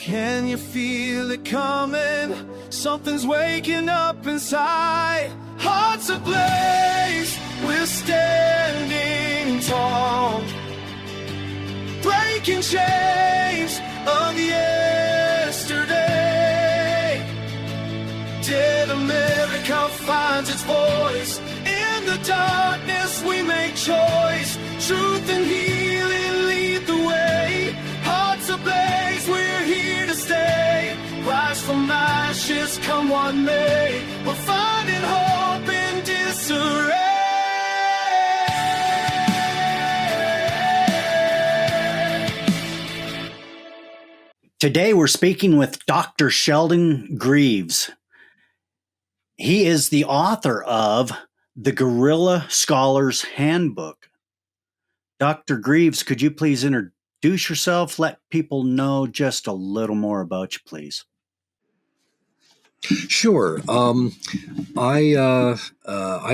Can you feel it coming? Something's waking up inside. Hearts ablaze, we're standing tall, breaking chains of yesterday. Dead America finds its voice. In the darkness we make choice. Truth and healing lead the way. Hearts ablaze, we're here to stay. Rise from ashes, come what may. We're finding hope in disarray. Today we're speaking with Dr. Sheldon Greaves. He is the author of the Gorrilla Scholar's Handbook. Dr. Greaves, could you please introduce yourself? Let people know just a little more about you, please. Sure. I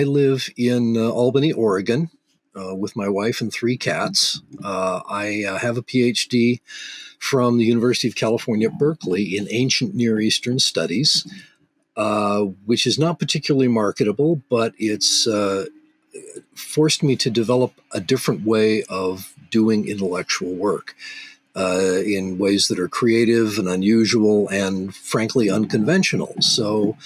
live in Albany, Oregon, with my wife and 3 cats. I have a PhD from the University of California at Berkeley in ancient Near Eastern studies, which is not particularly marketable, but it's forced me to develop a different way of doing intellectual work in ways that are creative and unusual and frankly unconventional. So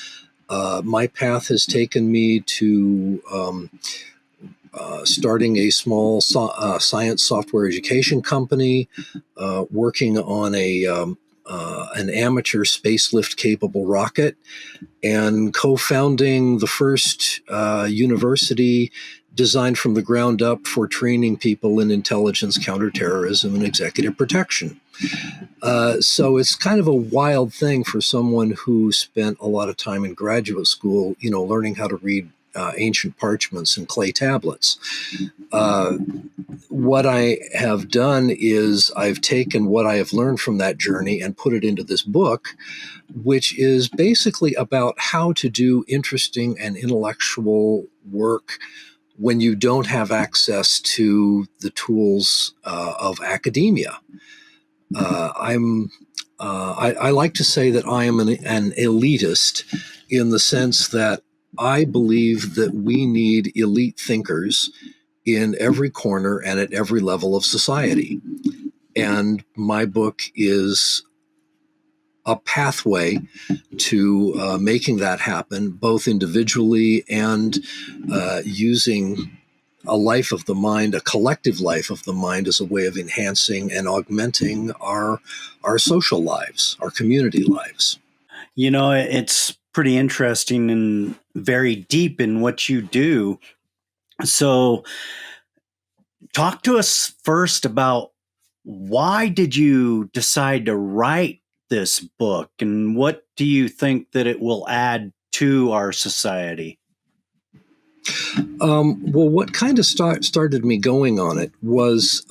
my path has taken me to starting a small science software education company, working on an amateur space lift capable rocket, and co-founding the first university designed from the ground up for training people in intelligence, counterterrorism, and executive protection. So it's kind of a wild thing for someone who spent a lot of time in graduate school, learning how to read ancient parchments and clay tablets. What I have done is I've taken what I have learned from that journey and put it into this book, which is basically about how to do interesting and intellectual work when you don't have access to the tools of academia. I like to say that I am an elitist in the sense that I believe that we need elite thinkers in every corner and at every level of society. And my book is a pathway to making that happen, both individually and using a life of the mind, a collective life of the mind, as a way of enhancing and augmenting our social lives, our community lives. It's pretty interesting and very deep in what you do. So talk to us first about why did you decide to write this book, and what do you think that it will add to our society? Well, what kind of started me going on it was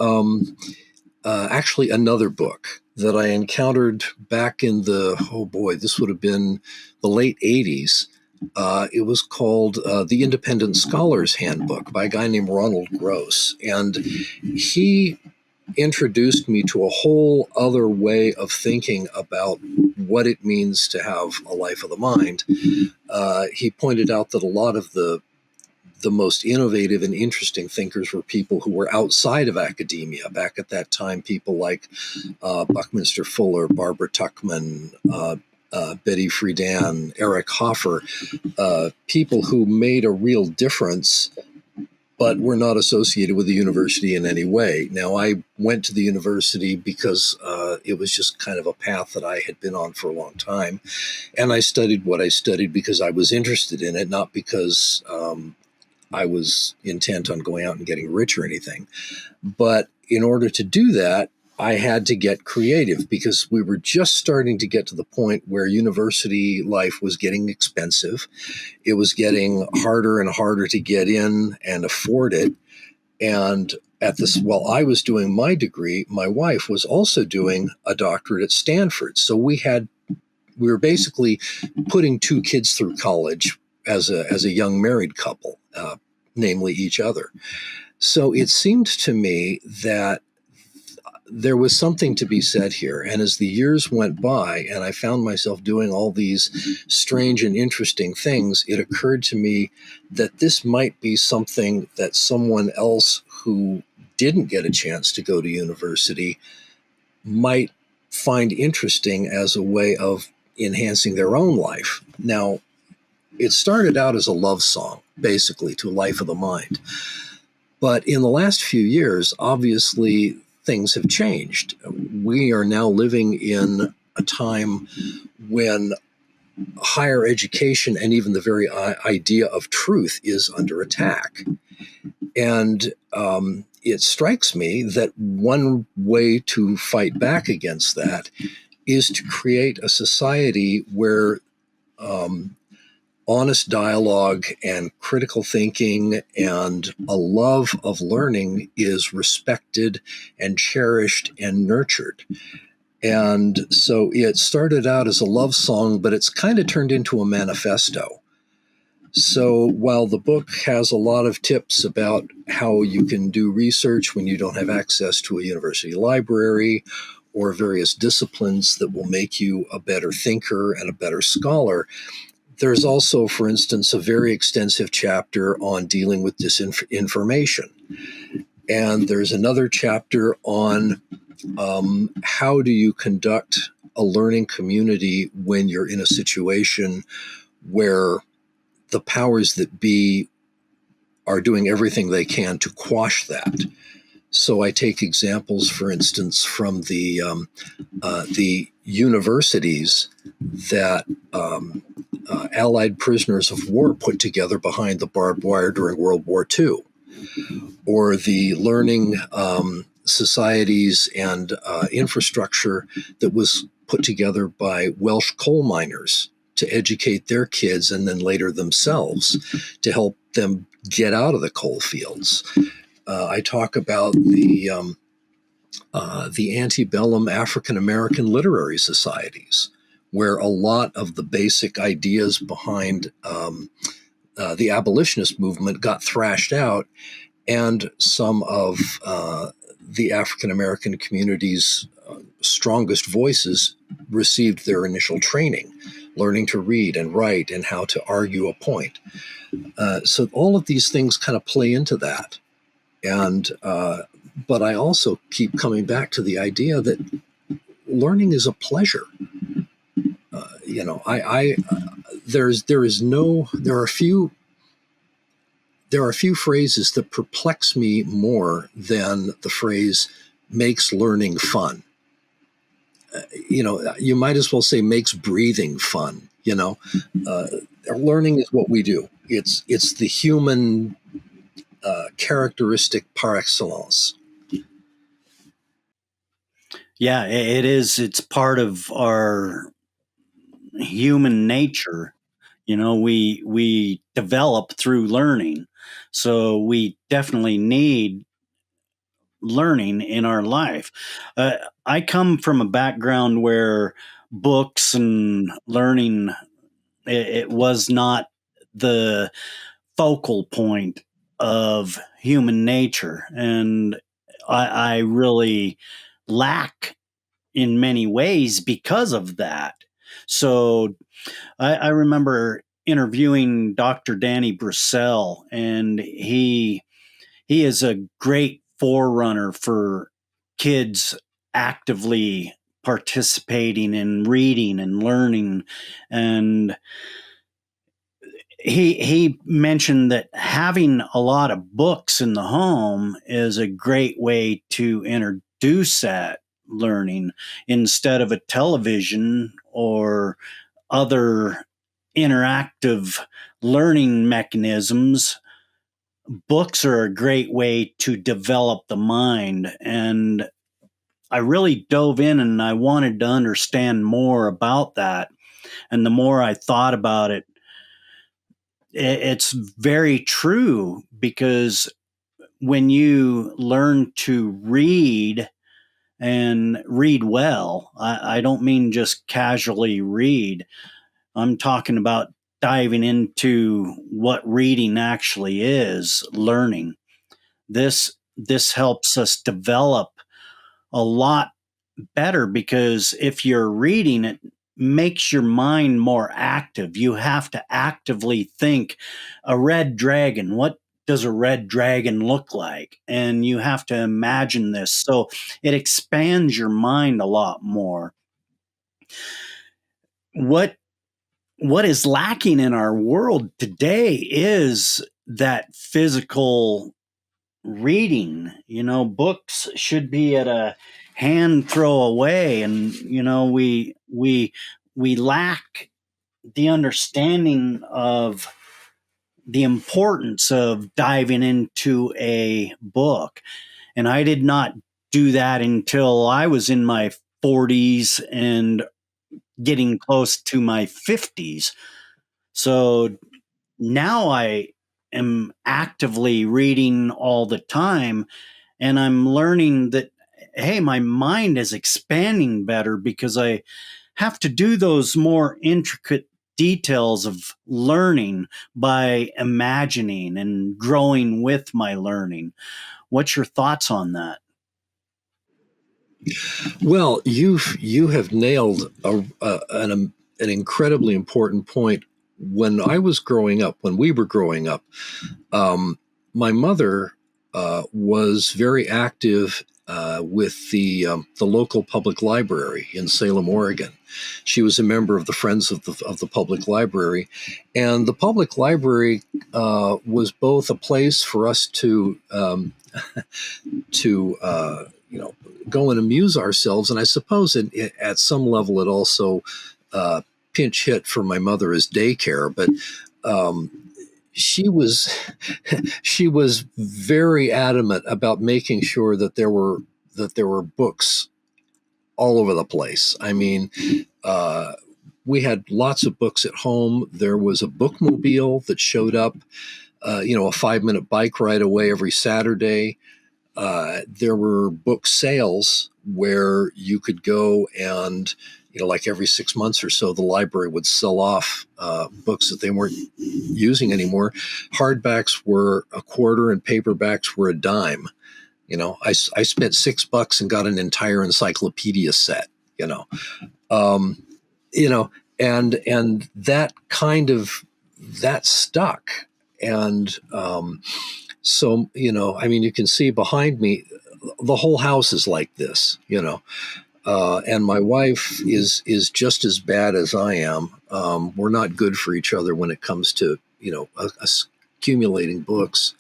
actually another book that I encountered back in this would have been the late 80s. It was called The Independent Scholar's Handbook by a guy named Ronald Gross. And he introduced me to a whole other way of thinking about what it means to have a life of the mind. He pointed out that a lot of the most innovative and interesting thinkers were people who were outside of academia. Back at that time, people like Buckminster Fuller, Barbara Tuchman, Betty Friedan, Eric Hoffer, people who made a real difference but were not associated with the university in any way. Now, I went to the university because it was just kind of a path that I had been on for a long time. And I studied what I studied because I was interested in it, not because I was intent on going out and getting rich or anything. But in order to do that, I had to get creative because we were just starting to get to the point where university life was getting expensive. It was getting harder and harder to get in and afford it. And while I was doing my degree, my wife was also doing a doctorate at Stanford. So we were basically putting 2 kids through college as a young married couple, namely each other. So it seemed to me that there was something to be said here. And as the years went by and I found myself doing all these strange and interesting things, it occurred to me that this might be something that someone else who didn't get a chance to go to university might find interesting as a way of enhancing their own life. Now, it started out as a love song, basically, to a life of the mind. But in the last few years, obviously, things have changed. We are now living in a time when higher education and even the very idea of truth is under attack. And it strikes me that one way to fight back against that is to create a society where honest dialogue and critical thinking and a love of learning is respected and cherished and nurtured. And so it started out as a love song, but it's kind of turned into a manifesto. So while the book has a lot of tips about how you can do research when you don't have access to a university library or various disciplines that will make you a better thinker and a better scholar, there's also, for instance, a very extensive chapter on dealing with disinformation. And there's another chapter on how do you conduct a learning community when you're in a situation where the powers that be are doing everything they can to quash that. So I take examples, for instance, from the universities that Allied prisoners of war put together behind the barbed wire during World War II, or the learning societies and infrastructure that was put together by Welsh coal miners to educate their kids and then later themselves to help them get out of the coal fields. I talk about the antebellum African American literary societies, where a lot of the basic ideas behind the abolitionist movement got thrashed out, and some of the African American community's strongest voices received their initial training, learning to read and write and how to argue a point. So all of these things kind of play into that. And but I also keep coming back to the idea that learning is a pleasure. There are a few phrases that perplex me more than the phrase makes learning fun. You might as well say makes breathing fun. Learning is what we do. It's the human characteristic par excellence. Yeah, it is. It's part of our human nature. We develop through learning. So we definitely need learning in our life. I come from a background where books and learning, it was not the focal point of human nature. And I really lack in many ways because of that. So I remember interviewing Dr. Danny Brissell, and he is a great forerunner for kids actively participating in reading and learning. And he mentioned that having a lot of books in the home is a great way to introduce that learning instead of a television or other interactive learning mechanisms. Books are a great way to develop the mind. And I really dove in and I wanted to understand more about that. And the more I thought about it, it's very true, because when you learn to read and read well, I don't mean just casually read. I'm talking about diving into what reading actually is, learning. This helps us develop a lot better, because if you're reading, it makes your mind more active. You have to actively think, a red dragon, what does a red dragon look like? And you have to imagine this. So it expands your mind a lot more. What what is lacking in our world today is that physical reading. Books should be at a hand throw away, and we lack the understanding of the importance of diving into a book. And I did not do that until I was in my 40s and getting close to my 50s. So now I am actively reading all the time, and I'm learning that, hey, my mind is expanding better because I have to do those more intricate details of learning by imagining and growing with my learning. What's your thoughts on that? Well, you have nailed an incredibly important point. When I was growing up, when we were growing up, my mother was very active with the local public library in Salem, Oregon. She was a member of the Friends of the Public Library, and the public library was both a place for us to to go and amuse ourselves, and I suppose at some level it also pinch hit for my mother as daycare. But she was she was very adamant about making sure that there were books all over the place. I mean, we had lots of books at home. There was a bookmobile that showed up, a 5-minute bike ride away every Saturday. There were book sales where you could go and, like every 6 months or so, the library would sell off books that they weren't using anymore. Hardbacks were a quarter and paperbacks were a dime. I spent $6 and got an entire encyclopedia set, um, and that that stuck. And, so, I mean, you can see behind me, the whole house is like this, and my wife is just as bad as I am. We're not good for each other when it comes to, accumulating books.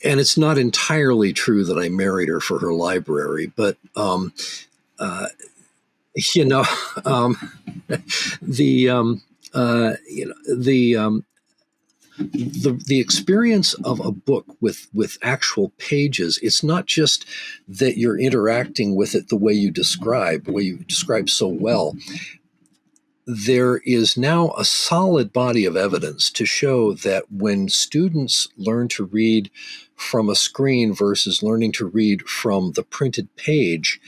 And it's not entirely true that I married her for her library, but, uh, you know, um, the, the experience of a book with actual pages, it's not just that you're interacting with it the way you describe so well. There is now a solid body of evidence to show that when students learn to read from a screen versus learning to read from the printed page,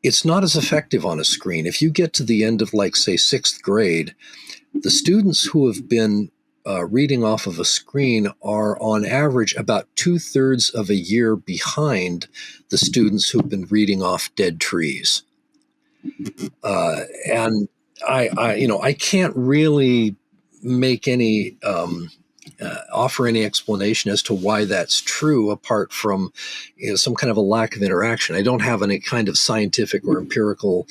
it's not as effective on a screen. If you get to the end of, like, say, 6th grade, the students who have been reading off of a screen are on average about 2/3 of a year behind the students who've been reading off dead trees. And I can't really make any offer any explanation as to why that's true, apart from some kind of a lack of interaction. I don't have any kind of scientific or empirical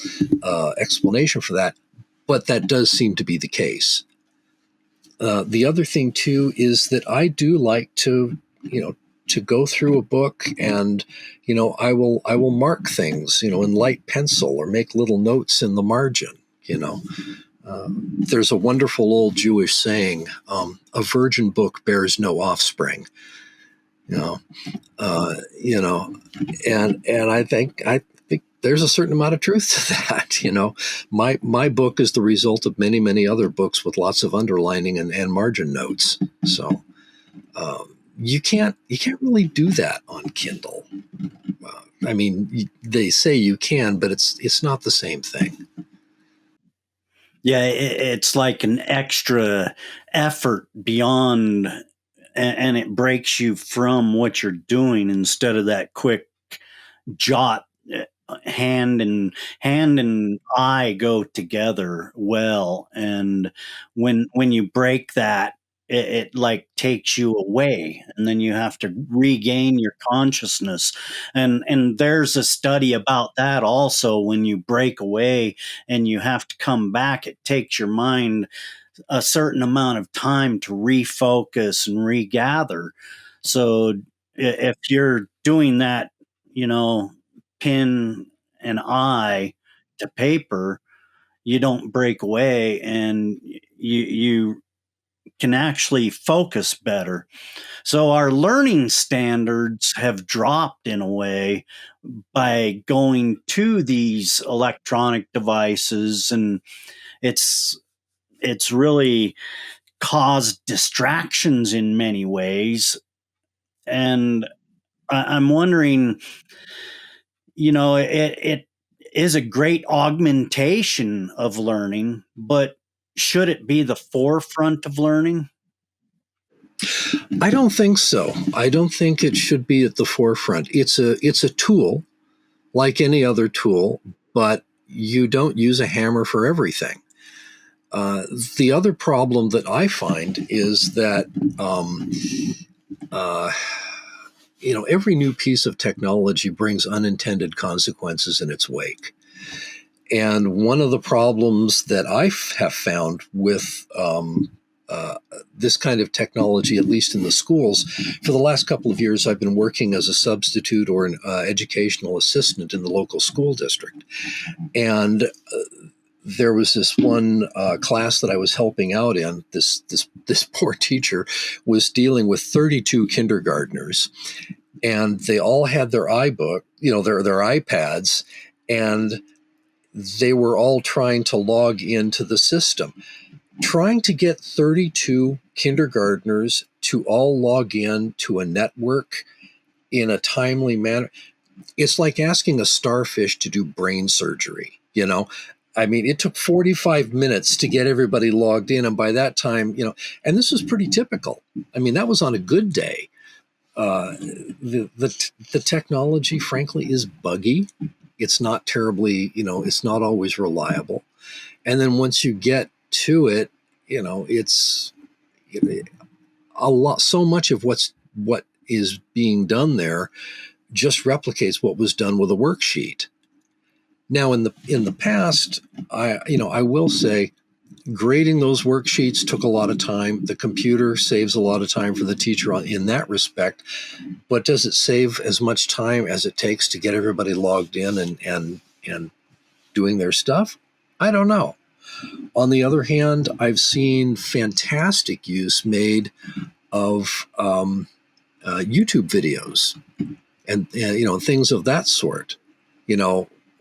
explanation for that, but that does seem to be the case. The other thing too is that I do like to go through a book, and I will mark things in light pencil or make little notes in the margin. There's a wonderful old Jewish saying: "A virgin book bears no offspring." You know, and I think there's a certain amount of truth to that. My book is the result of many other books with lots of underlining and margin notes. So you can't really do that on Kindle. I mean, they say you can, but it's not the same thing. Yeah, it's like an extra effort beyond, and it breaks you from what you're doing instead of that quick jot hand and eye go together well, and when you break that, it like takes you away, and then you have to regain your consciousness. And there's a study about that also. When you break away and you have to come back, it takes your mind a certain amount of time to refocus and regather. So if you're doing that, you know, pen and eye to paper, you don't break away, and you can actually focus better. So our learning standards have dropped in a way by going to these electronic devices, and it's it's really caused distractions in many ways. And I'm wondering, it is a great augmentation of learning, but should it be the forefront of learning? I don't think so. I don't think it should be at the forefront. It's a tool like any other tool, but you don't use a hammer for everything. The other problem that I find is that uh, every new piece of technology brings unintended consequences in its wake. And one of the problems that I have found with this kind of technology, at least in the schools, for the last couple of years, I've been working as a substitute or an educational assistant in the local school district. And there was this one class that I was helping out in. This poor teacher was dealing with 32 kindergartners, and they all had their iBook, their iPads, and they were all trying to log into the system. Trying to get 32 kindergartners to all log in to a network in a timely manner, it's like asking a starfish to do brain surgery. I mean, it took 45 minutes to get everybody logged in. And by that time, and this was pretty typical. I mean, that was on a good day. The technology, frankly, is buggy. It's not terribly, it's not always reliable. And then once you get to it, it's a lot. So much of what is being done there just replicates what was done with a worksheet. Now, in the past, I will say, grading those worksheets took a lot of time. The computer saves a lot of time for the teacher in that respect. But does it save as much time as it takes to get everybody logged in and doing their stuff? I don't know. On the other hand, I've seen fantastic use made of YouTube videos and things of that sort.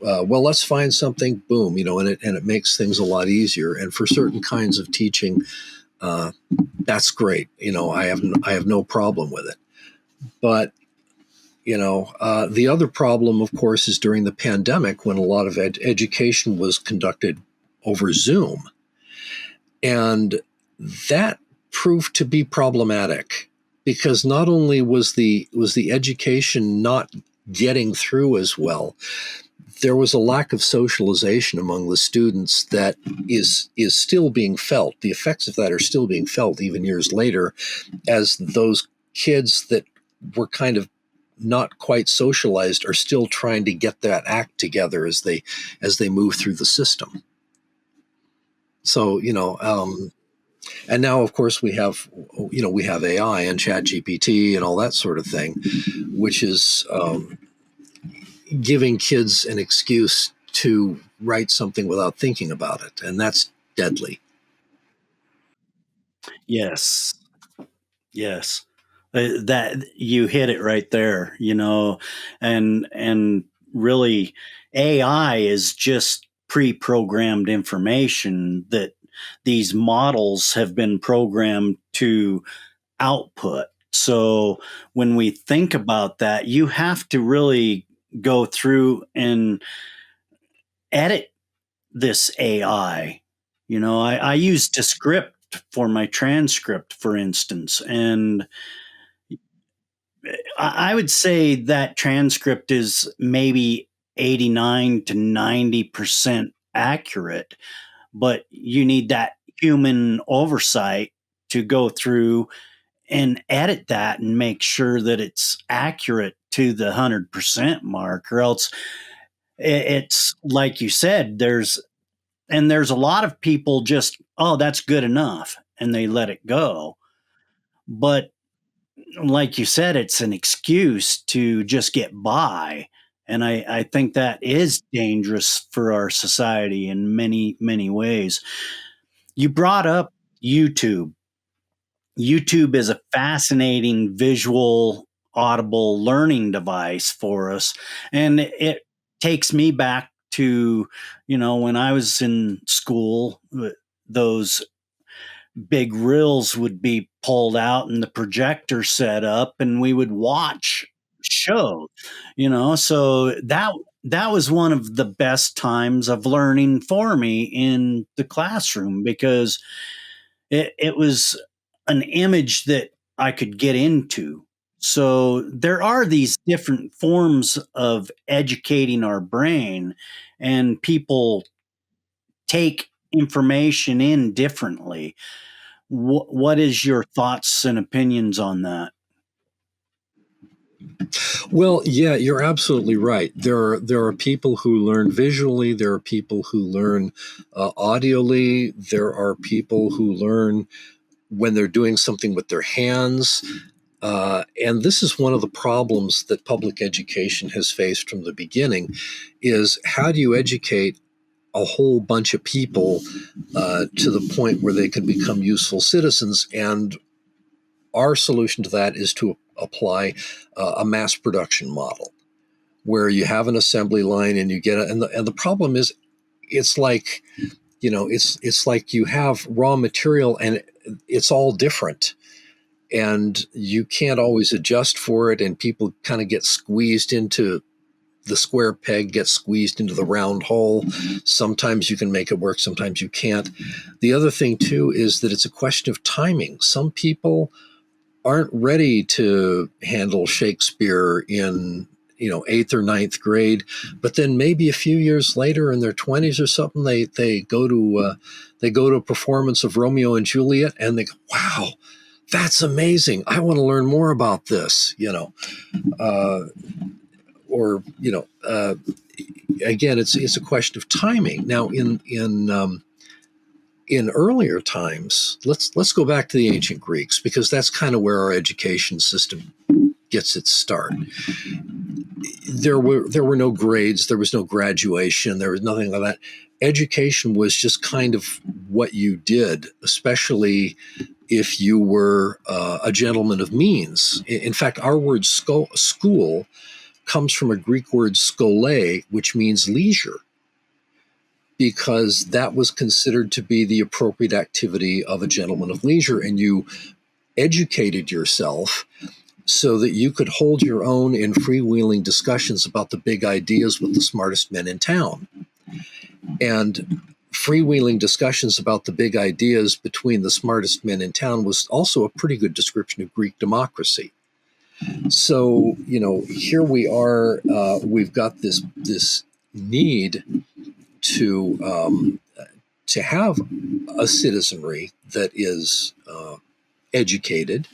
Well, let's find something, boom, and it makes things a lot easier. And for certain kinds of teaching, that's great. I have no problem with it. But the other problem, of course, is during the pandemic when a lot of education was conducted over Zoom. And that proved to be problematic because not only was the education not getting through as well, there was a lack of socialization among the students that is still being felt. The effects of that are still being felt even years later, as those kids that were kind of not quite socialized are still trying to get that act together as they move through the system. So, and now, of course, we have AI and ChatGPT and all that sort of thing, which is giving kids an excuse to write something without thinking about it, and that's deadly. Yes. Yes. That you hit it right there, and really AI is just pre-programmed information that these models have been programmed to output. So when we think about that, you have to really go through and edit this AI. I use Descript for my transcript, for instance, and I would say that transcript is maybe 89 to 90% accurate, but you need that human oversight to go through and edit that and make sure that it's accurate to the 100% mark, or else it's like you said, there's a lot of people just, oh, that's good enough, and they let it go. But like you said, it's an excuse to just get by. And I think that is dangerous for our society in many, many ways. You brought up YouTube. YouTube is a fascinating visual, audible learning device for us. And it takes me back to, when I was in school, those big reels would be pulled out and the projector set up and we would watch shows, so that was one of the best times of learning for me in the classroom, because it was an image that I could get into. So there are these different forms of educating our brain, and people take information in differently. What is your thoughts and opinions on that? Well, yeah, you're absolutely right. There are people who learn visually. There are people who learn audially. There are people who learn when they're doing something with their hands. And this is one of the problems that public education has faced from the beginning: is how do you educate a whole bunch of people to the point where they can become useful citizens? And our solution to that is to apply a mass production model where you have an assembly line and you get it. And the problem is, it's like, it's like you have raw material and it's all different. And you can't always adjust for it. And people kind of get squeezed into the square peg, gets squeezed into the round hole. Sometimes you can make it work, sometimes you can't. The other thing, too, is that it's a question of timing. Some people aren't ready to handle Shakespeare in eighth or ninth grade, but then maybe a few years later in their 20s or something, they go to a performance of Romeo and Juliet and they go, wow, that's amazing, I want to learn more about this. Or again, it's a question of timing. Now in earlier times, let's go back to the ancient Greeks, because that's kind of where our education system gets its start. There were no grades, there was no graduation, there was nothing like that. Education was just kind of what you did, especially if you were a gentleman of means. In fact, our word school comes from a Greek word skole, which means leisure, because that was considered to be the appropriate activity of a gentleman of leisure. And you educated yourself so that you could hold your own in freewheeling discussions about the big ideas with the smartest men in town. And freewheeling discussions about the big ideas between the smartest men in town was also a pretty good description of Greek democracy. So, here we are, we've got this need to have a citizenry that is educated,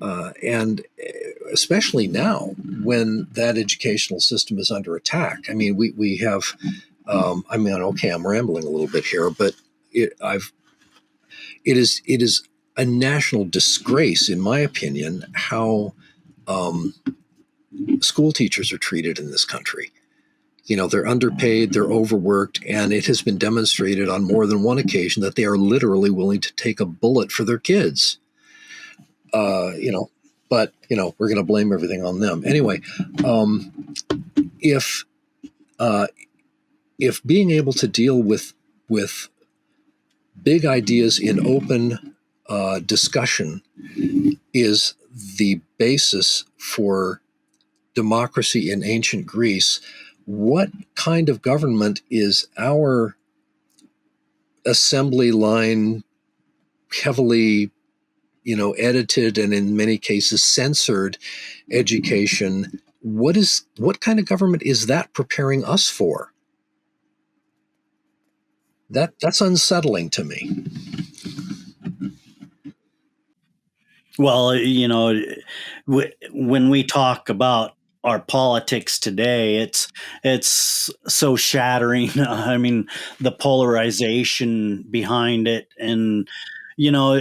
and especially now when that educational system is under attack. I mean, we have. Okay, I'm rambling a little bit here, but it is a national disgrace, in my opinion, how school teachers are treated in this country. They're underpaid, they're overworked, and it has been demonstrated on more than one occasion that they are literally willing to take a bullet for their kids. But we're going to blame everything on them anyway. If being able to deal with big ideas in open discussion is the basis for democracy in ancient Greece, what kind of government is our assembly line, heavily edited and in many cases censored education. What kind of government is that preparing us for? That's unsettling to me. Well, when we talk about our politics today, it's so shattering. I mean, the polarization behind it, and you know,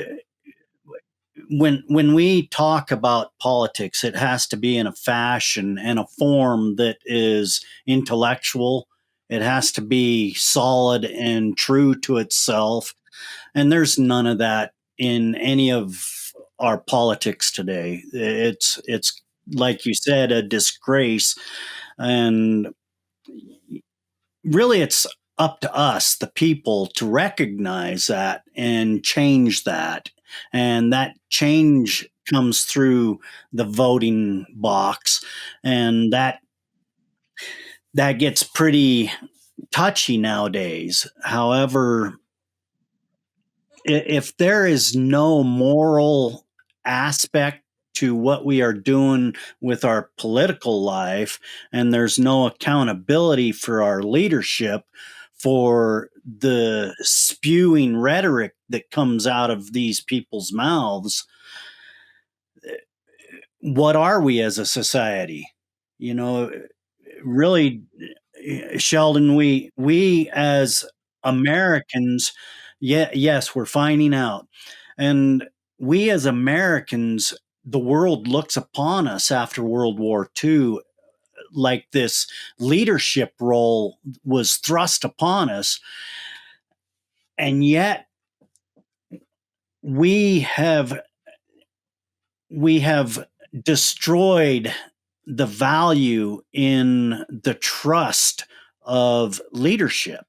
when we talk about politics, it has to be in a fashion and a form that is intellectual. It has to be solid and true to itself, and there's none of that in any of our politics today. It's like you said, a disgrace, and really it's up to us, the people, to recognize that and change that. And that change comes through the voting box, and that gets pretty touchy nowadays. However, if there is no moral aspect to what we are doing with our political life, and there's no accountability for our leadership for the spewing rhetoric that comes out of these people's mouths, what are we as a society? You know, really, Sheldon, we as Americans, yeah, yes, we're finding out, and we as Americans, the world looks upon us after World War II like this leadership role was thrust upon us, and yet we have we have destroyed the value in the trust of leadership.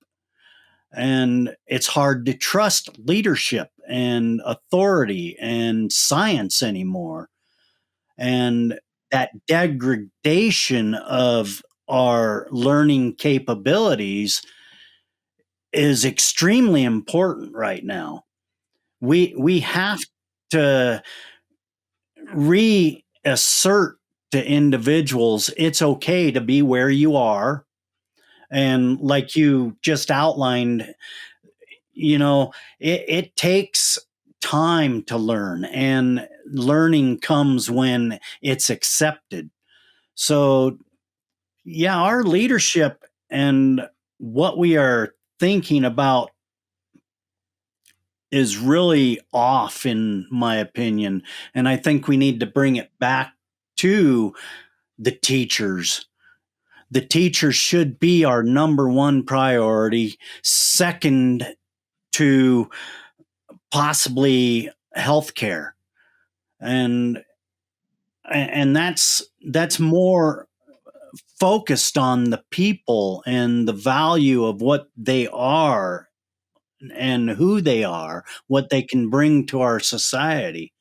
And it's hard to trust leadership and authority and science anymore. And that degradation of our learning capabilities is extremely important right now. We have to reassert to individuals it's okay to be where you are, and like you just outlined, it takes time to learn, and learning comes when it's accepted. So yeah, our leadership and what we are thinking about is really off, in my opinion. And I think we need to bring it back to the teachers. The teachers should be our number one priority, second to possibly healthcare. And that's more focused on the people and the value of what they are and who they are, what they can bring to our society.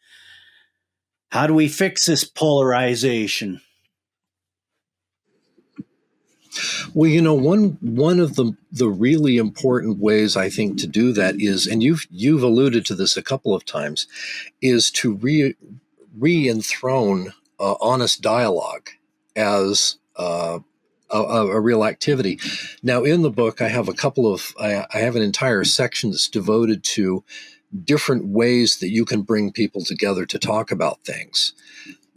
How do we fix this polarization? Well, one of the really important ways I think to do that is, and you've alluded to this a couple of times, is to re-enthrone honest dialogue as a real activity. Now, in the book, I have I have an entire section that's devoted to different ways that you can bring people together to talk about things.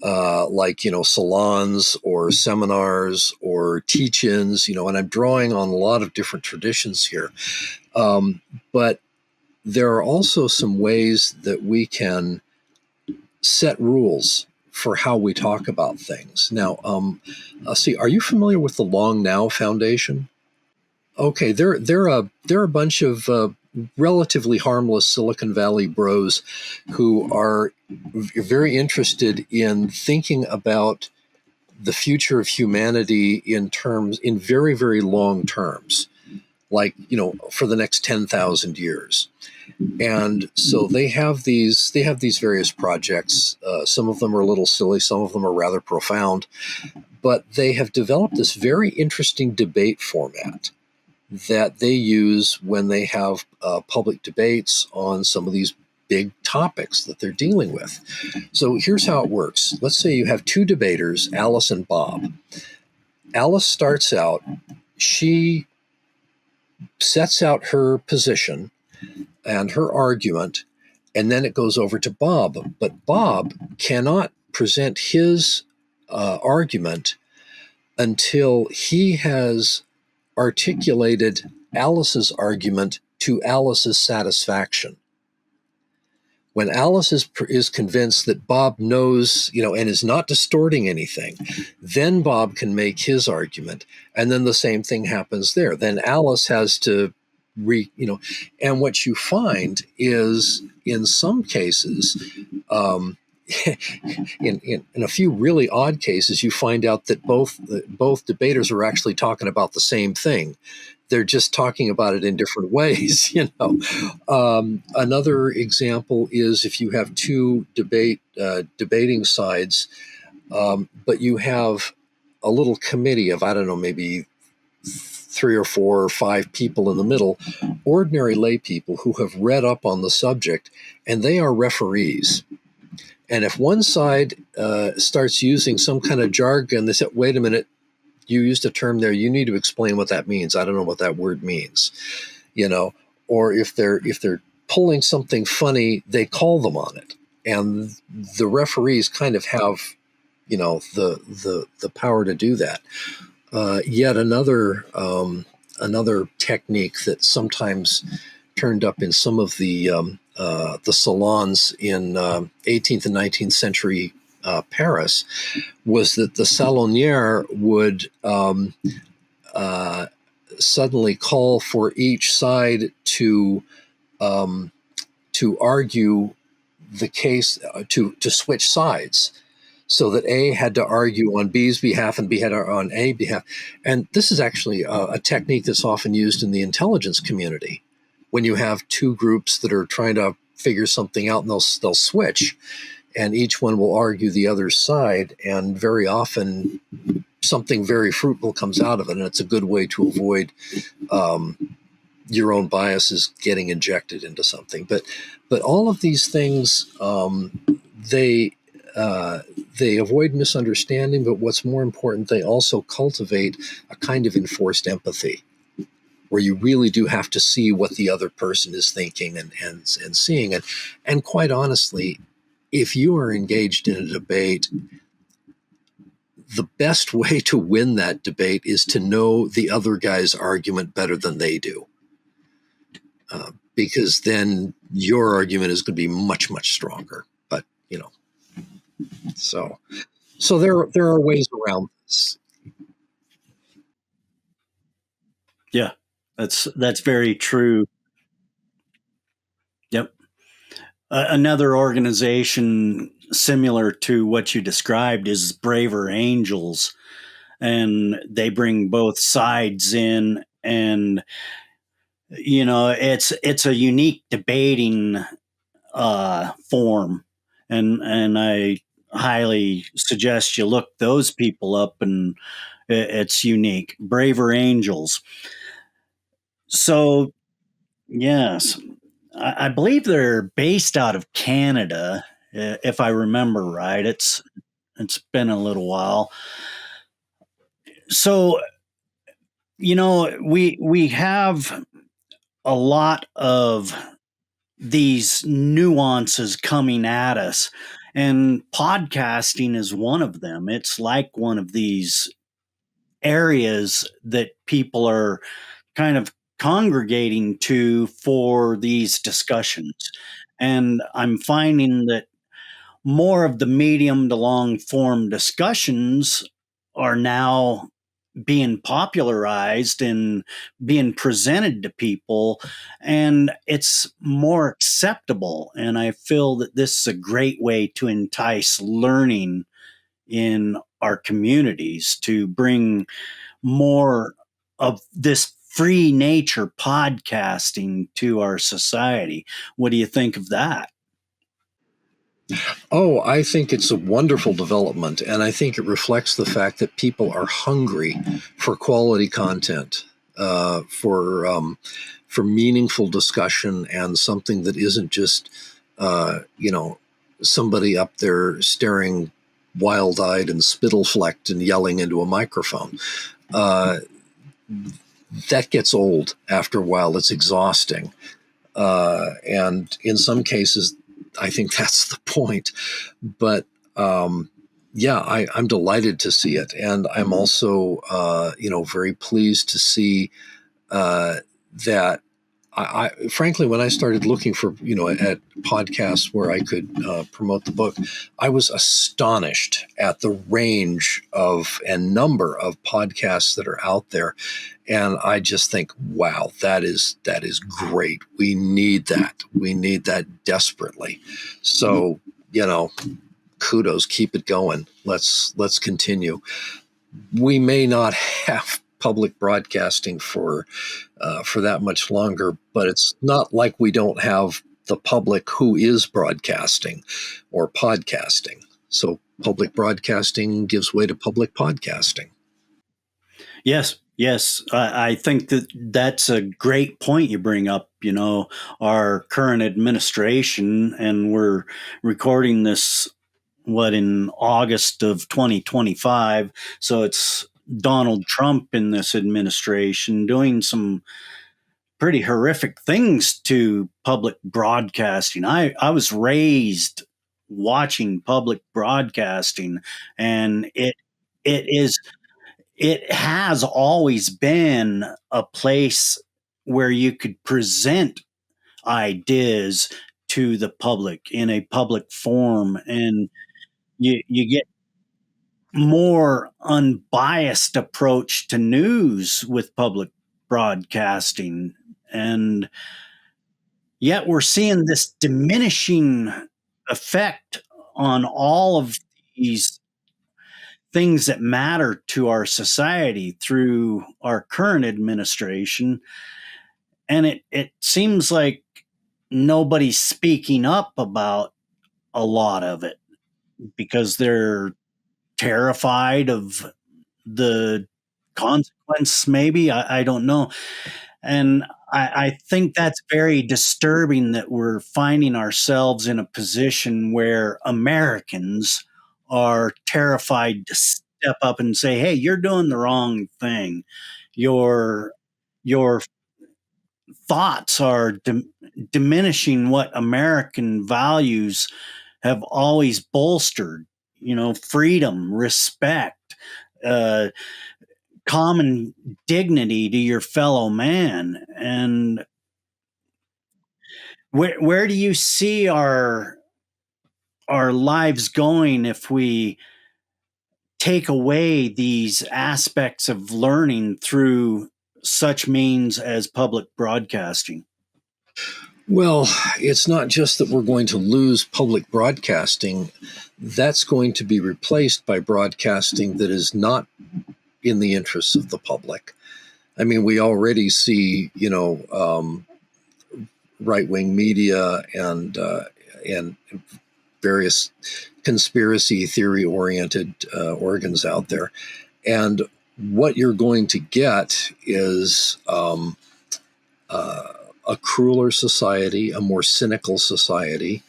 Like, salons or seminars or teach-ins, and I'm drawing on a lot of different traditions here. But there are also some ways that we can set rules for how we talk about things. Now, see, are you familiar with the Long Now Foundation? Okay, they're a bunch of relatively harmless Silicon Valley bros who are very interested in thinking about the future of humanity in very, very long terms, like, for the next 10,000 years. And so they have these various projects. Some of them are a little silly, some of them are rather profound, but they have developed this very interesting debate format that they use when they have public debates on some of these big topics that they're dealing with. So here's how it works. Let's say you have two debaters, Alice and Bob. Alice starts out, she sets out her position and her argument, and then it goes over to Bob. But Bob cannot present his argument until he has articulated Alice's argument to Alice's satisfaction. When Alice is convinced that Bob knows, and is not distorting anything, then Bob can make his argument, and then the same thing happens there. Then Alice has to and what you find is, in some cases, in a few really odd cases, you find out that both debaters are actually talking about the same thing. They're just talking about it in different ways. Another example is if you have two debating sides, but you have a little committee of, I don't know, maybe 3 or 4 or 5 people in the middle, ordinary lay people who have read up on the subject, and they are referees. And if one side starts using some kind of jargon, they say, wait a minute, you used a term there, you need to explain what that means. I don't know what that word means. Or if they're pulling something funny, they call them on it. And the referees kind of have, the power to do that. Yet another technique that sometimes turned up in some of the salons in 18th and 19th century Paris was that the salonière would suddenly call for each side to argue the case, to switch sides, so that A had to argue on B's behalf and B had to on A behalf. And this is actually a technique that's often used in the intelligence community when you have two groups that are trying to figure something out, and they'll switch, and each one will argue the other side, and very often something very fruitful comes out of it, and it's a good way to avoid your own biases getting injected into something. But all of these things, they avoid misunderstanding, but what's more important, they also cultivate a kind of enforced empathy, where you really do have to see what the other person is thinking and seeing. And quite honestly, if you are engaged in a debate, the best way to win that debate is to know the other guy's argument better than they do. Because then your argument is going to be much, much stronger. But, so there are ways around this. Yeah, that's very true. Yep. Another organization similar to what you described is Braver Angels, and they bring both sides in, and it's a unique debating form, and I highly suggest you look those people up, and it's unique. Braver Angels. So yes, I believe they're based out of Canada, if I remember right. It's been a little while. So we have a lot of these nuances coming at us, and podcasting is one of them. It's like one of these areas that people are kind of congregating to for these discussions. And I'm finding that more of the medium to long form discussions are now being popularized and being presented to people, and it's more acceptable. And I feel that this is a great way to entice learning in our communities, to bring more of this free nature podcasting to our society. What do you think of that? Oh, I think it's a wonderful development, and I think it reflects the fact that people are hungry for quality content, for meaningful discussion, and something that isn't just somebody up there staring wild-eyed and spittle-flecked and yelling into a microphone. That gets old after a while. It's exhausting. And in some cases, I think that's the point. But I'm delighted to see it. And I'm also, very pleased to see that I frankly, when I started looking for, at podcasts where I could promote the book, I was astonished at the range of and number of podcasts that are out there. And I just think, wow, that is great. We need that. We need that desperately. So, kudos, keep it going. Let's continue. We may not have public broadcasting for that much longer, but it's not like we don't have the public who is broadcasting or podcasting. So public broadcasting gives way to public podcasting. Yes. I think that's a great point you bring up. Our current administration, and we're recording this, in August of 2025. So it's Donald Trump in this administration doing some pretty horrific things to public broadcasting. I was raised watching public broadcasting, and it has always been a place where you could present ideas to the public in a public forum, and you get more unbiased approach to news with public broadcasting. And yet we're seeing this diminishing effect on all of these things that matter to our society through our current administration. And it seems like nobody's speaking up about a lot of it because they're terrified of the consequence, maybe. I don't know. And I think that's very disturbing that we're finding ourselves in a position where Americans are terrified to step up and say, hey, you're doing the wrong thing. Your thoughts are diminishing what American values have always bolstered, freedom, respect, common dignity to your fellow man. And where do you see our lives going if we take away these aspects of learning through such means as public broadcasting? Well, it's not just that we're going to lose public broadcasting. That's going to be replaced by broadcasting that is not in the interests of the public. I mean, we already see, right-wing media and various conspiracy theory-oriented organs out there. And what you're going to get is a crueler society, a more cynical society.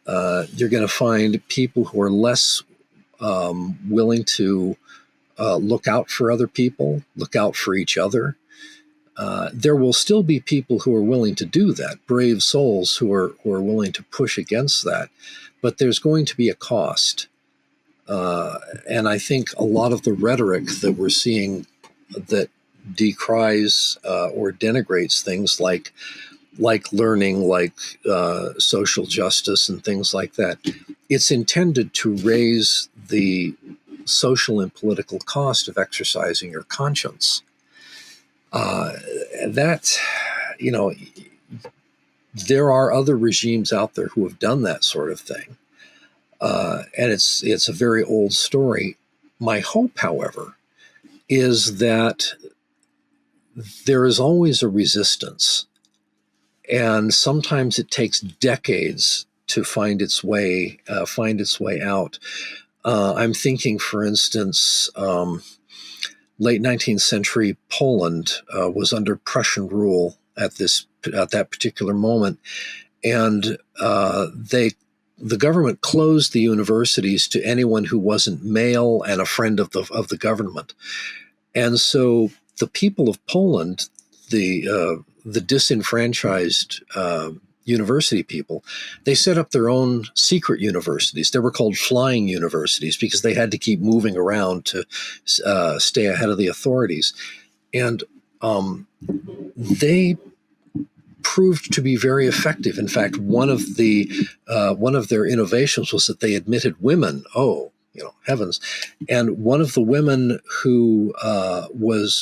You're going to find people who are less willing to look out for other people, look out for each other. There will still be people who are willing to do that, brave souls who are willing to push against that, but there's going to be a cost. And I think a lot of the rhetoric that we're seeing that decries or denigrates things like learning, like social justice and things like that, it's intended to raise the social and political cost of exercising your conscience. There are other regimes out there who have done that sort of thing. And it's a very old story. My hope, however, is that there is always a resistance. And sometimes it takes decades to find its way out. I'm thinking, for instance, late 19th century Poland was under Prussian rule at that particular moment, and the government closed the universities to anyone who wasn't male and a friend of the government. And so the people of Poland, the disenfranchised university people, they set up their own secret universities. They were called flying universities because they had to keep moving around to stay ahead of the authorities. And they proved to be very effective. In fact, one of their innovations was that they admitted women. Oh, heavens! And one of the women who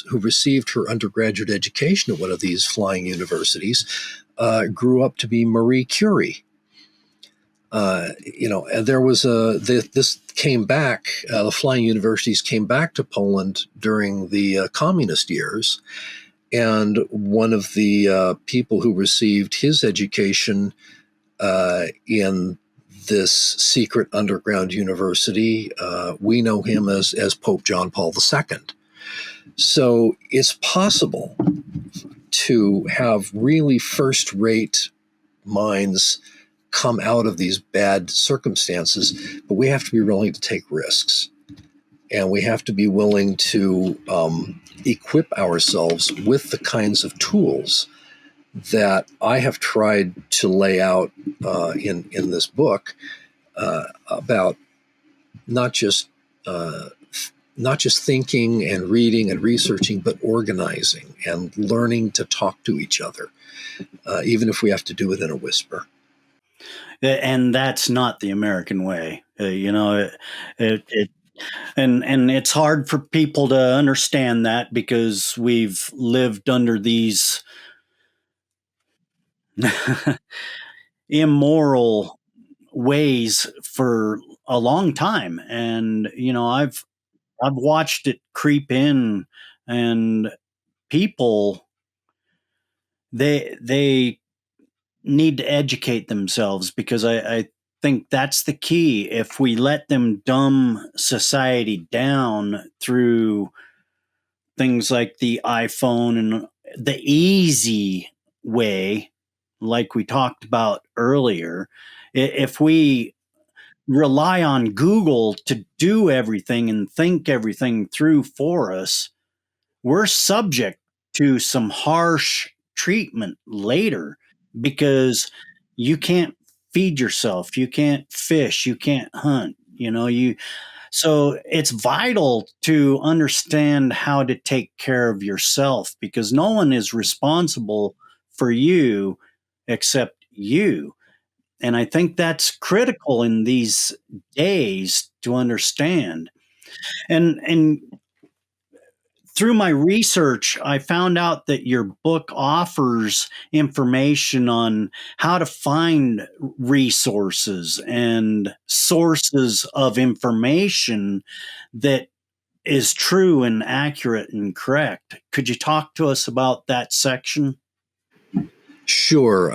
received her undergraduate education at one of these flying universities grew up to be Marie Curie. And there was this came back. The flying universities came back to Poland during the communist years. And one of the people who received his education in this secret underground university, we know him as Pope John Paul II. So it's possible to have really first-rate minds come out of these bad circumstances, but we have to be willing to take risks. And we have to be willing to equip ourselves with the kinds of tools that I have tried to lay out in this book about not just thinking and reading and researching, but organizing and learning to talk to each other, even if we have to do it in a whisper. And that's not the American way. And it's hard for people to understand that because we've lived under these immoral ways for a long time. And, I've watched it creep in, and people, they need to educate themselves, because I think that's the key. If we let them dumb society down through things like the iPhone and the easy way, like we talked about earlier, if we rely on Google to do everything and think everything through for us, we're subject to some harsh treatment later, because you can't feed yourself, you can't fish, you can't hunt, so it's vital to understand how to take care of yourself, because no one is responsible for you except you. And I think that's critical in these days to understand. And through my research, I found out that your book offers information on how to find resources and sources of information that is true and accurate and correct. Could you talk to us about that section? Sure.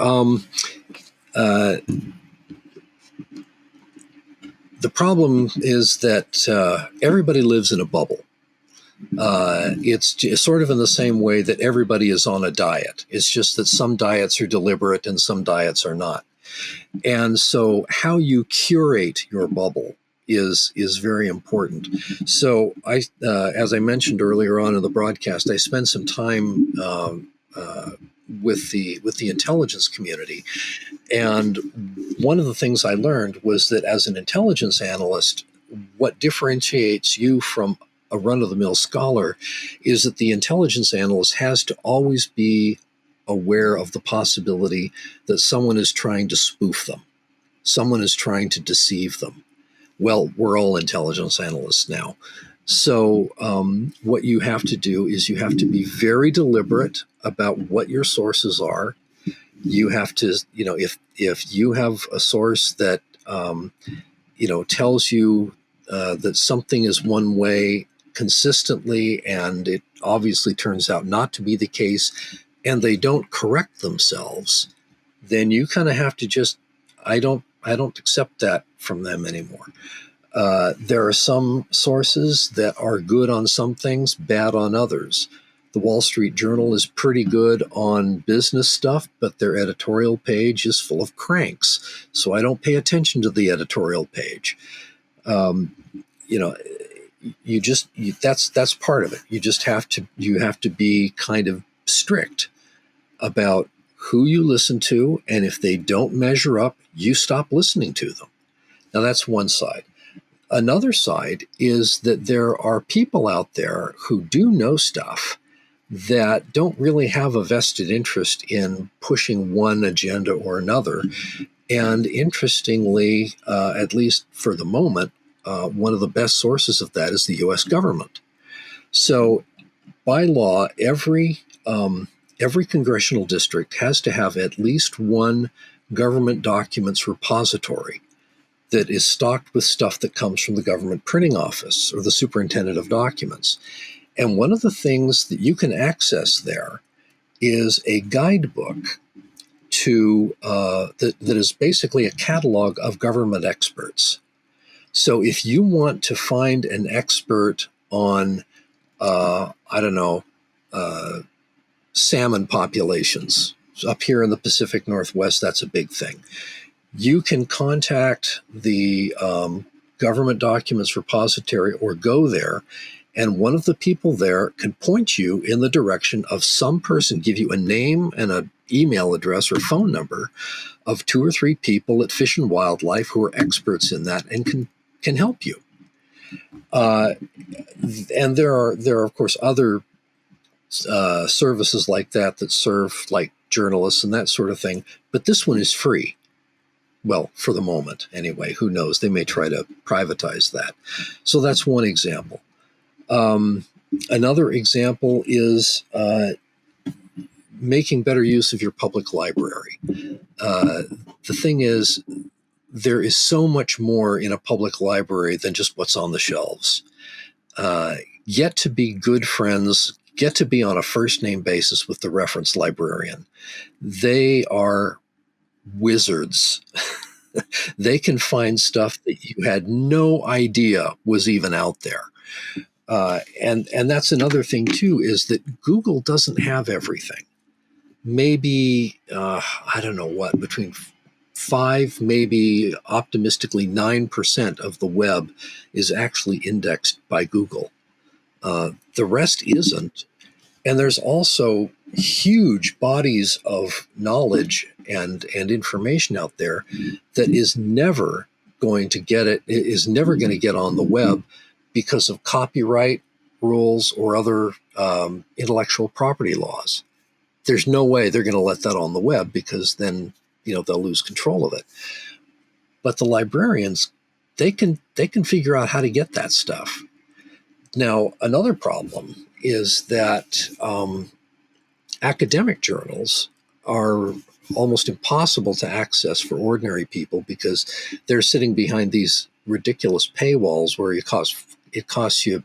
The problem is that everybody lives in a bubble. It's sort of in the same way that everybody is on a diet. It's just that some diets are deliberate and some diets are not. And so how you curate your bubble is very important. So as I mentioned earlier on in the broadcast, I spent some time with the intelligence community. And one of the things I learned was that as an intelligence analyst, what differentiates you from a run-of-the-mill scholar is that the intelligence analyst has to always be aware of the possibility that someone is trying to spoof them. Someone is trying to deceive them. Well, we're all intelligence analysts now. So what you have to do is you have to be very deliberate about what your sources are. You have to, if you have a source that, tells you that something is one way consistently, and it obviously turns out not to be the case, and they don't correct themselves, then you kind of have to just, I don't accept that from them anymore. There are some sources that are good on some things, bad on others. The Wall Street Journal is pretty good on business stuff, but their editorial page is full of cranks. So I don't pay attention to the editorial page. You know, that's part of it. You have to be kind of strict about who you listen to, and if they don't measure up, you stop listening to them. Now that's one side. Another side is that there are people out there who do know stuff that don't really have a vested interest in pushing one agenda or another. And interestingly, at least for the moment, one of the best sources of that is the U.S. government. So by law, every congressional district has to have at least one government documents repository that is stocked with stuff that comes from the government printing office or the superintendent of documents. And one of the things that you can access there is a guidebook to that is basically a catalog of government experts. So if you want to find an expert on, salmon populations up here in the Pacific Northwest, that's a big thing. You can contact the government documents repository or go there, and one of the people there can point you in the direction of some person, give you a name and an email address or phone number of 2 or 3 people at Fish and Wildlife who are experts in that and can help you. And there are of course other services like that serve like journalists and that sort of thing, but this one is free. Well, for the moment anyway. Who knows? They may try to privatize that. So that's one example. Another example is making better use of your public library. The thing is, there is so much more in a public library than just what's on the shelves. Get to be good friends, get to be on a first name basis with the reference librarian. They are wizards. They can find stuff that you had no idea was even out there. And that's another thing too, is that Google doesn't have everything. Maybe, between 5, maybe optimistically 9% of the web is actually indexed by Google. The rest isn't. And there's also huge bodies of knowledge and information out there that is never going to get on the web because of copyright rules or other intellectual property laws. There's no way they're going to let that on the web, because then they'll lose control of it. But the librarians, they can figure out how to get that stuff. Now, another problem is that academic journals are almost impossible to access for ordinary people because they're sitting behind these ridiculous paywalls where it costs you,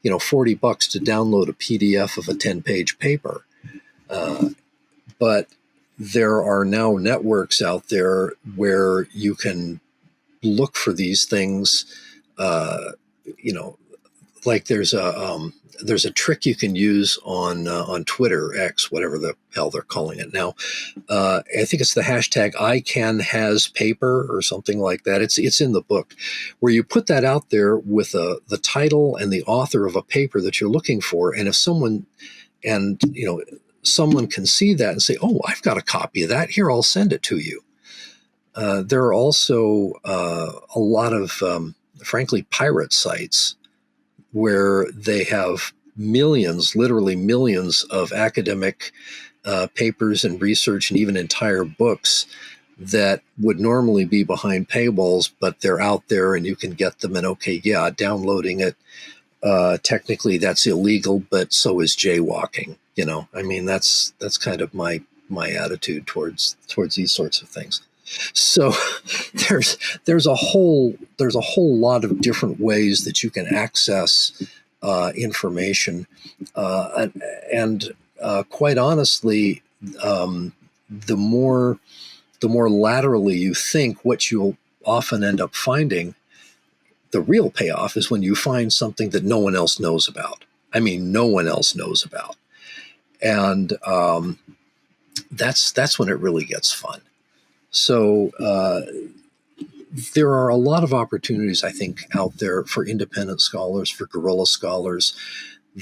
$40 to download a PDF of a 10-page paper. But there are now networks out there where you can look for these things. Like there's a trick you can use on Twitter, X, whatever the hell they're calling it now. I think it's the hashtag #ICanHasPaper or something like that. It's in the book, where you put that out there with the title and the author of a paper that you're looking for, and if someone can see that and say, "Oh, I've got a copy of that. Here, I'll send it to you." There are also a lot of, frankly, pirate sites where they have literally millions of academic papers and research and even entire books that would normally be behind paywalls, but they're out there and you can get them. And downloading it, technically that's illegal, but so is jaywalking. That's kind of my attitude towards these sorts of things. So there's a whole lot of different ways that you can access information, and quite honestly, the more laterally you think, what you'll often end up finding, the real payoff is when you find something that no one else knows about. I mean, no one else knows about. And that's when it really gets fun. So there are a lot of opportunities, I think, out there for independent scholars, for guerrilla scholars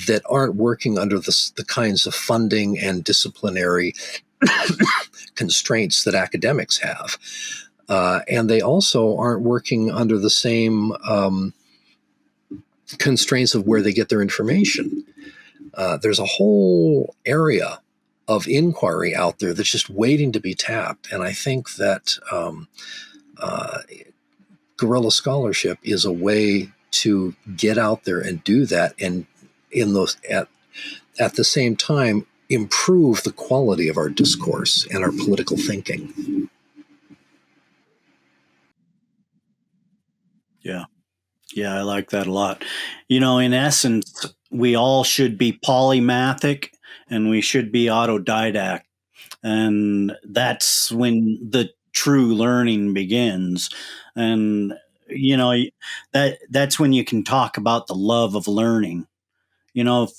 that aren't working under the kinds of funding and disciplinary constraints that academics have. And they also aren't working under the same constraints of where they get their information. There's a whole area of inquiry out there that's just waiting to be tapped. And I think that guerrilla scholarship is a way to get out there and do that, and in those at the same time improve the quality of our discourse and our political thinking. Yeah. Yeah, I like that a lot. In essence, we all should be polymathic and we should be autodidact. And that's when the true learning begins. And that's when you can talk about the love of learning.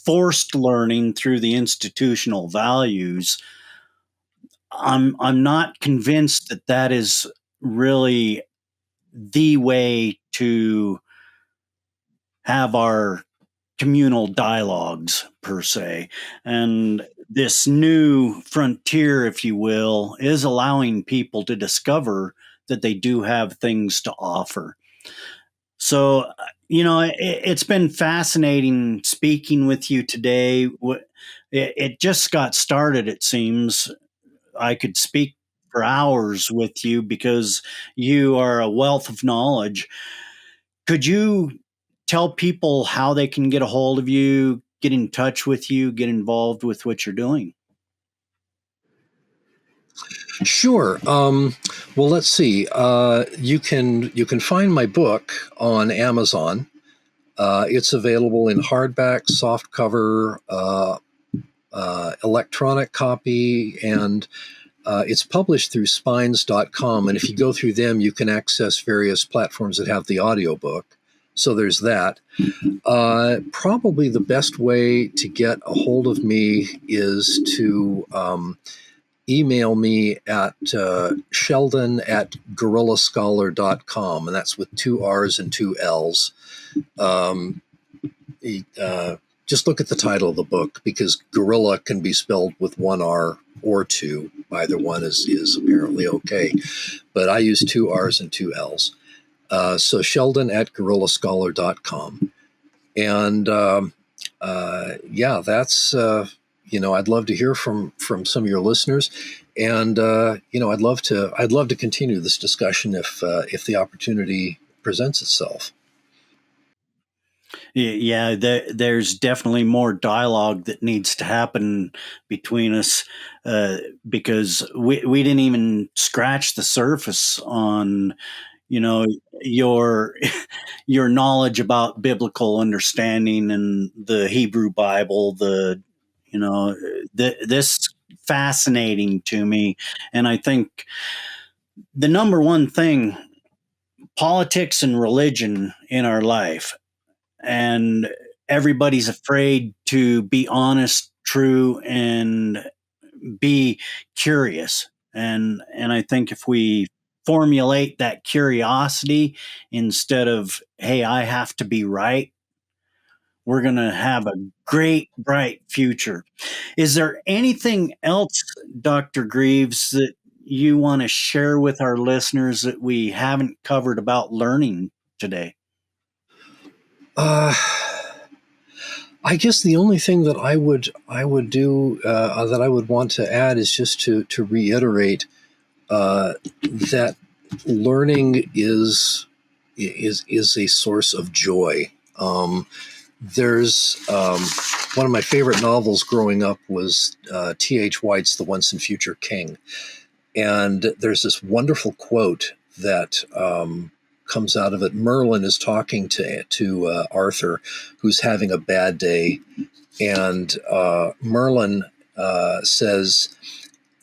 Forced learning through the institutional values. I'm not convinced that is really the way to have our communal dialogues per se. And this new frontier, if you will, is allowing people to discover that they do have things to offer. So, it's been fascinating speaking with you today. It just got started, it seems. I could speak for hours with you because you are a wealth of knowledge. Could you tell people how they can get a hold of you, get in touch with you, get involved with what you're doing? Sure. Well, let's see. You can find my book on Amazon. It's available in hardback, softcover, electronic copy, and it's published through spines.com. And if you go through them, you can access various platforms that have the audiobook. So there's that. Probably the best way to get a hold of me is to email me at Sheldon at gorillascholar.com, and that's with 2 R's and 2 L's. Just look at the title of the book, because gorilla can be spelled with 1 R or 2. Either one is apparently okay. But I use 2 R's and 2 L's. So Sheldon at gorillascholar.com. And that's, I'd love to hear from some of your listeners. And, I'd love to continue this discussion if the opportunity presents itself. Yeah, there's definitely more dialogue that needs to happen between us because we didn't even scratch the surface on, your your knowledge about biblical understanding and the Hebrew Bible. This fascinating to me, and I think the number one thing, politics and religion in our life, and everybody's afraid to be honest, true, and be curious. And I think if we formulate that curiosity instead of, hey, I have to be right, we're going to have a great, bright future. Is there anything else, Dr. Greaves, that you want to share with our listeners that we haven't covered about learning today? I guess the only thing that I would do that I would want to add is just to reiterate that learning is a source of joy. There's one of my favorite novels growing up was T.H. White's The Once and Future King, and there's this wonderful quote that comes out of it. Merlin is talking to Arthur, who's having a bad day, and Merlin says,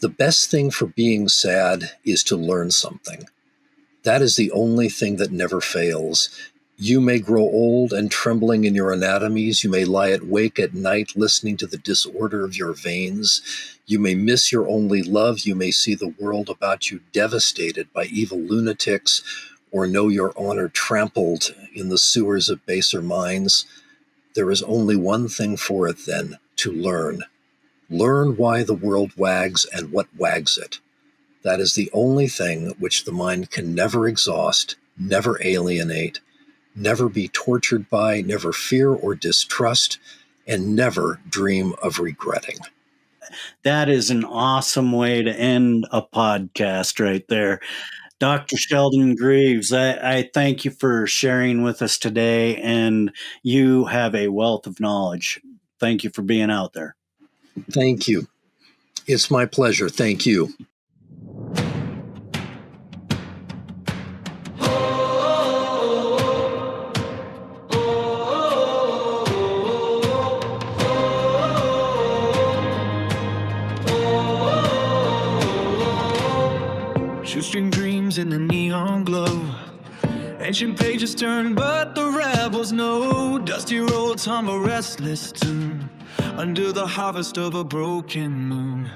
"The best thing for being sad is to learn something. That is the only thing that never fails. You may grow old and trembling in your anatomies. You may lie awake at night listening to the disorder of your veins. You may miss your only love. You may see the world about you devastated by evil lunatics, or know your honor trampled in the sewers of baser minds. There is only one thing for it then, to learn. Learn why the world wags and what wags it. That is the only thing which the mind can never exhaust, never alienate, never be tortured by, never fear or distrust, and never dream of regretting. That is an awesome way to end a podcast right there. Dr. Sheldon Greaves, I thank you for sharing with us today, and you have a wealth of knowledge. Thank you for being out there. Thank you. It's my pleasure. Thank you. Shoestring dreams in the neon glow. Ancient pages turn, but the rebels know. Dusty roads hum a restless tune under the harvest of a broken moon.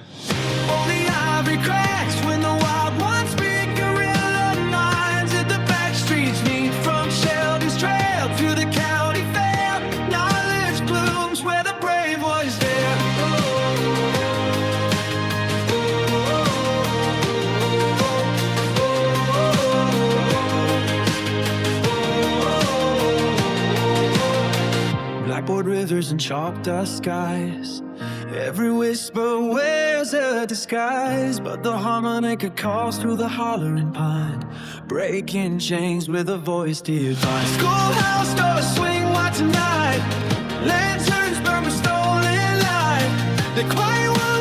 Only ivory cracks when the wild ones speak. Gorrilla minds at the back streets meet. From Sheldon's trail to the county fair, knowledge blooms where the brave was there. Blackboard rivers and chalk dust skies. Every whisper wears a disguise, but the harmonica calls through the hollering pine, breaking chains with a voice divine. Schoolhouse doors swing wide tonight, lanterns burn with stolen light. The quiet world